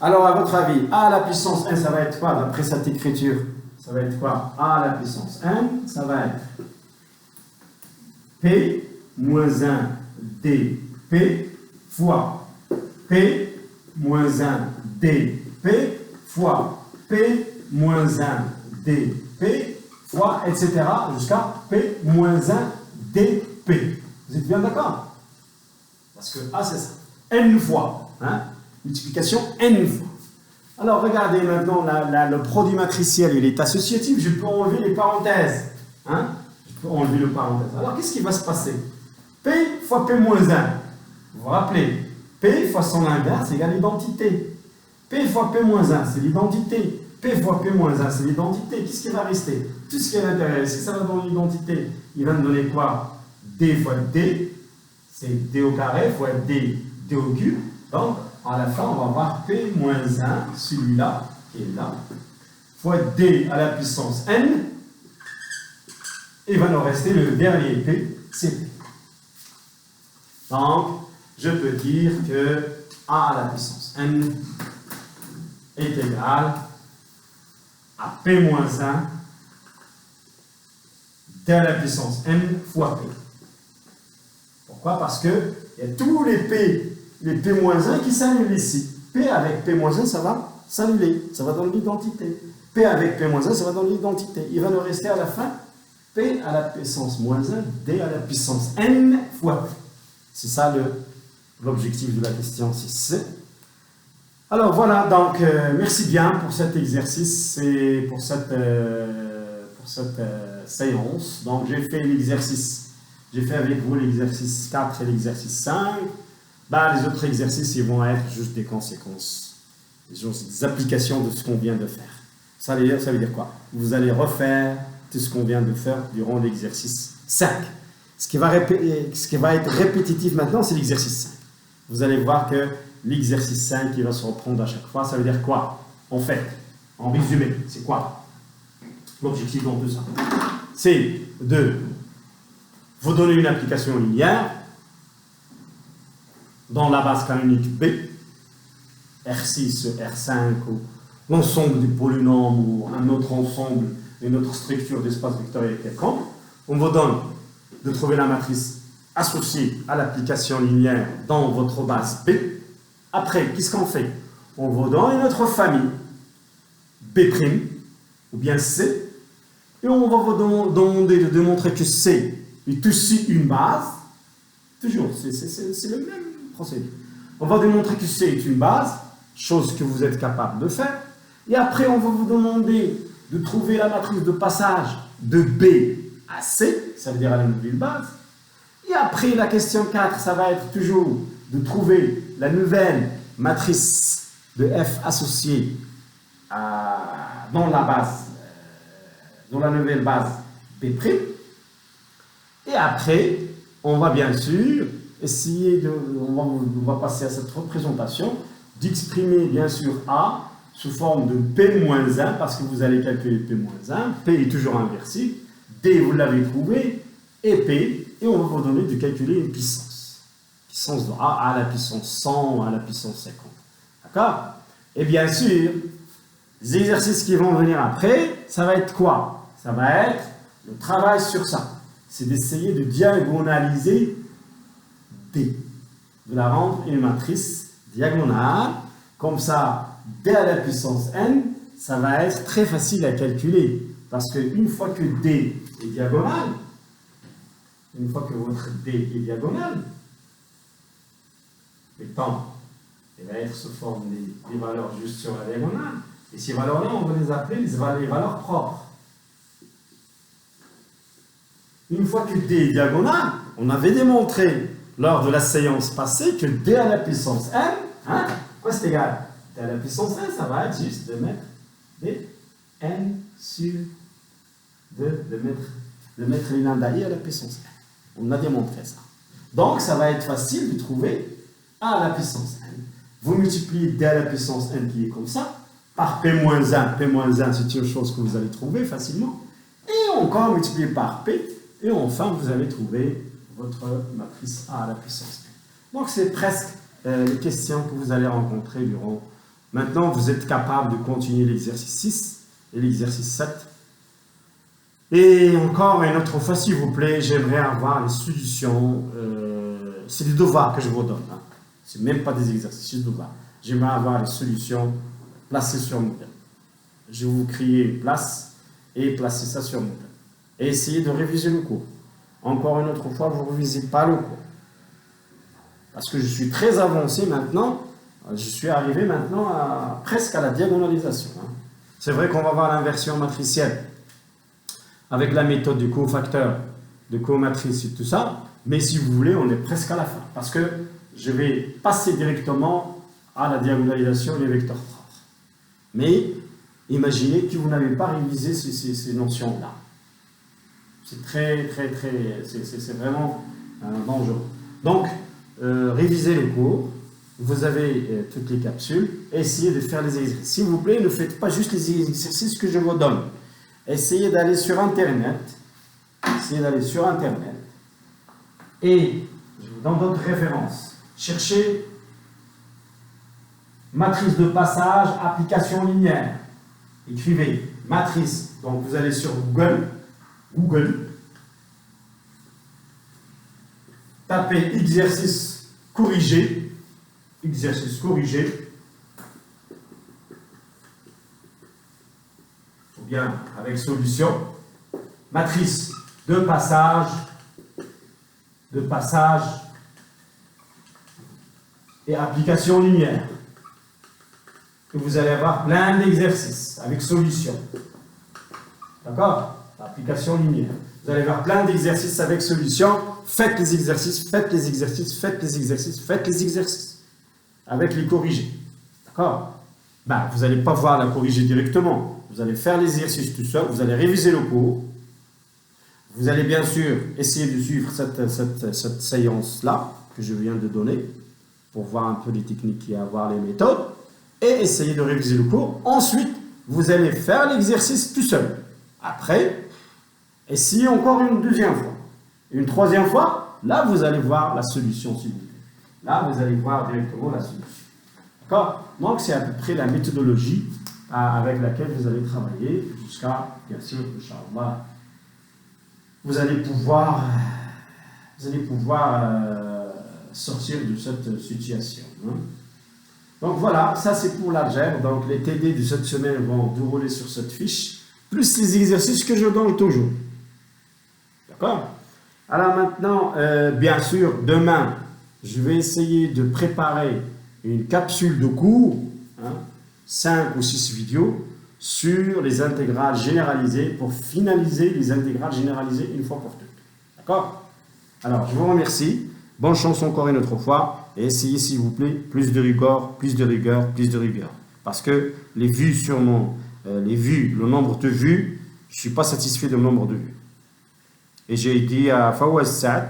Alors, à votre avis, a à la puissance n, ça va être quoi d'après cette écriture? Ça va être quoi? A à la puissance n, ça va être P moins 1 dP fois P moins 1 dP fois P moins 1 dP fois, etc. jusqu'à P moins 1 dP. Vous êtes bien d'accord? Parce que A, c'est ça. N fois. Hein? Multiplication N fois. Alors, regardez maintenant, le produit matriciel, il est associatif. Je peux enlever les parenthèses. Hein? Je peux enlever le parenthèse. Alors, qu'est-ce qui va se passer? P fois P moins 1. Vous vous rappelez, P fois son inverse égale l'identité. P fois P moins 1, c'est l'identité. P fois P moins 1, c'est l'identité. Qu'est-ce qui va rester? Tout ce qui est à l'intérieur. Si ça va dans l'identité, il va me donner quoi? D fois D, c'est D au carré fois D, D au cube. Donc, à la fin, on va avoir P moins 1, celui-là, qui est là, fois D à la puissance N. Et il va nous rester le dernier P, c'est P. Donc, je peux dire que A à la puissance N est égal à P moins 1 D à la puissance N fois P. Pourquoi? Parce que il y a tous les P moins 1 qui s'annulent ici. P avec P moins 1, ça va s'annuler. Ça va dans l'identité. P avec P moins 1, ça va dans l'identité. Il va nous rester à la fin P à la puissance moins 1, D à la puissance N fois P. C'est ça l'objectif de la question 6. Alors voilà, donc merci bien pour cet exercice et pour cette séance. Donc j'ai fait l'exercice. J'ai fait avec vous l'exercice 4 et l'exercice 5. Les autres exercices, ils vont être juste des conséquences, des applications de ce qu'on vient de faire. Ça veut dire quoi? Vous allez refaire tout ce qu'on vient de faire durant l'exercice 5. Ce qui va être répétitif maintenant, c'est l'exercice 5. Vous allez voir que l'exercice 5, il va se reprendre à chaque fois. Ça veut dire quoi? En fait, en résumé, c'est quoi l'objectif dans tout ça? C'est de vous donner une application linéaire dans la base canonique B, R6, R5, ou l'ensemble du polynôme, ou un autre ensemble, une autre structure d'espace vectoriel quelconque. On vous donne de trouver la matrice associée à l'application linéaire dans votre base B. Après, qu'est-ce qu'on fait? On vous donne une autre famille, B', ou bien C, et on va vous demander de démontrer que C est aussi une base. Toujours, c'est le même procédé. On va démontrer que C est une base, chose que vous êtes capable de faire, et après on va vous demander de trouver la matrice de passage de B à C, ça veut dire à la nouvelle base, et après la question 4, ça va être toujours de trouver la nouvelle matrice de F associée dans la base, dans la nouvelle base B', et après, on va bien sûr essayer on va passer à cette représentation, d'exprimer bien sûr A sous forme de P-1, parce que vous allez calculer P-1, P est toujours inversible, D vous l'avez trouvé, et P, et on va vous donner de calculer une puissance. Puissance de A à la puissance 100, à la puissance 50. D'accord? Et bien sûr, les exercices qui vont venir après, ça va être quoi? Ça va être le travail sur ça. C'est d'essayer de diagonaliser D, de la rendre une matrice diagonale. Comme ça, D à la puissance n, ça va être très facile à calculer. Parce qu'une fois que D est diagonale, une fois que votre D est diagonale, le temps, il va être sous forme des valeurs juste sur la diagonale. Et ces valeurs-là, on va les appeler les valeurs propres. Une fois que D est diagonale, on avait démontré lors de la séance passée que D à la puissance n, quoi c'est égal? D à la puissance n, ça va être juste de mettre D n sur de mettre une lambda à la puissance n. On a démontré ça. Donc, ça va être facile de trouver A à la puissance n. Vous multipliez D à la puissance n qui est comme ça, par P-1. P-1, c'est une chose que vous allez trouver facilement. Et encore multiplié par P. Et enfin, vous allez trouver votre matrice A à la puissance n. Donc, c'est presque les questions que vous allez rencontrer durant Maintenant, vous êtes capable de continuer l'exercice 6 et l'exercice 7. Et encore une autre fois, s'il vous plaît, j'aimerais avoir les solutions. C'est des devoirs que je vous donne. Hein. Ce n'est même pas des exercices, c'est des devoirs. J'aimerais avoir les solutions placées sur modèle. Je vais vous créer une place et placer ça sur modèle. Et essayez de réviser le cours. Encore une autre fois, vous ne révisez pas le cours. Parce que je suis très avancé maintenant. Je suis arrivé maintenant presque à la diagonalisation. Hein. C'est vrai qu'on va voir l'inversion matricielle avec la méthode du cofacteur, de comatrice et tout ça. Mais si vous voulez, on est presque à la fin. Parce que je vais passer directement à la diagonalisation des vecteurs propres. Mais imaginez que vous n'avez pas révisé ces notions-là. C'est c'est vraiment dangereux. Donc, révisez le cours. Vous avez toutes les capsules. Essayez de faire les exercices. S'il vous plaît, ne faites pas juste les exercices que je vous donne. Essayez d'aller sur Internet. Et je vous donne d'autres références. Cherchez matrice de passage, application linéaire. Écrivez matrice. Donc vous allez sur Google. Tapez exercice corrigé. Ou bien avec solution. Matrice de passage et application linéaire. Et vous allez avoir plein d'exercices avec solution. D'accord? Application linéaire. Vous allez avoir plein d'exercices avec solution. Faites les exercices. Avec les corrigés. D'accord? Vous n'allez pas voir la corrigée directement. Vous allez faire l'exercice tout seul. Vous allez réviser le cours. Vous allez bien sûr essayer de suivre cette séance-là que je viens de donner pour voir un peu les techniques et avoir les méthodes et essayer de réviser le cours. Ensuite, vous allez faire l'exercice tout seul. Après, essayez encore une deuxième fois. Une troisième fois, là, vous allez voir la solution, s'il vous plaît. Là, vous allez voir directement la solution. D'accord? Donc, c'est à peu près la méthodologie avec laquelle vous allez travailler jusqu'à, bien sûr, Inch'Allah, vous allez pouvoir sortir de cette situation. Hein. Donc voilà, ça c'est pour l'algèbre. Donc les TD de cette semaine vont dérouler sur cette fiche, plus les exercices que je donne toujours. D'accord? Alors maintenant, bien sûr, demain, je vais essayer de préparer une capsule de cours, 5 ou 6 vidéos, sur les intégrales généralisées pour finaliser les intégrales généralisées une fois pour toutes. D'accord? Alors, je vous remercie. Bonne chance encore une autre fois. Et essayez, s'il vous plaît, plus de rigueur. Parce que les vues sur le nombre de vues, je ne suis pas satisfait du nombre de vues. Et j'ai dit à Fawaz Saad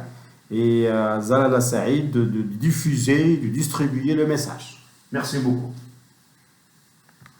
et à Zalala Saïd de diffuser, de distribuer le message. Merci beaucoup.